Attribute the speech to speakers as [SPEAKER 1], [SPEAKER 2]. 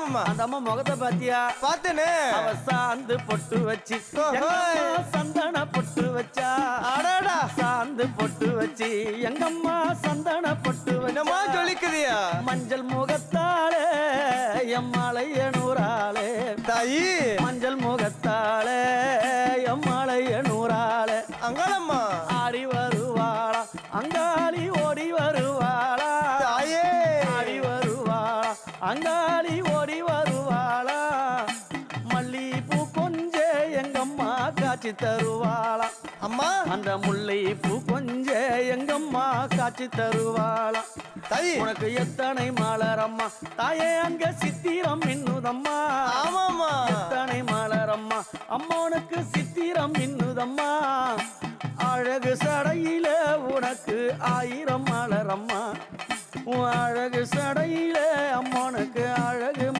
[SPEAKER 1] ஆமாமா.
[SPEAKER 2] அந்த அம்மா முகத்தை பாத்தியா?
[SPEAKER 1] பார்த்தேனே.
[SPEAKER 2] அவ சாந்து பொட்டு வச்சு சந்தன பொட்டு வச்சா.
[SPEAKER 1] அடடா.
[SPEAKER 2] சாந்து பொட்டு வச்சு எங்கம்மா சந்தன பொட்டு
[SPEAKER 1] என்னமா
[SPEAKER 2] வச்சா.
[SPEAKER 1] ஜொலிக்குதியா?
[SPEAKER 2] மஞ்சள் முகத்தாளே எம்மாளைய நூறாளே
[SPEAKER 1] தாயி.
[SPEAKER 2] மஞ்சள் முகத்தாளே எம்மாளைய நூறாளே
[SPEAKER 1] அங்காளம்மா
[SPEAKER 2] ஆடி வருவாளா அங்காளி ஓடி வருவாளா.
[SPEAKER 1] தாயே.
[SPEAKER 2] ஆடி வருவாளா அங்காளி ஓடி வருவாளா. மல்லிப்பூ கொஞ்ச எங்கம்மா காட்சி தருவாளா.
[SPEAKER 1] அம்மா
[SPEAKER 2] அந்த முல்லை பூ கொஞ்ச எங்கம்மா காட்சி தருவாளா.
[SPEAKER 1] தாயி.
[SPEAKER 2] உனக்கு எத்தனை மலரம்மா தாயே அங்க சித்திரம் இன்னுதம்மா.
[SPEAKER 1] ஆமாமா.
[SPEAKER 2] எத்தனை மலரம்மா அம்மனுக்கு சித்திரம் இன்னுதம்மா. அழகு சடையில உனக்கு 1000 மலரம்மா. உன் அழகு சடையில அம்மனுக்கு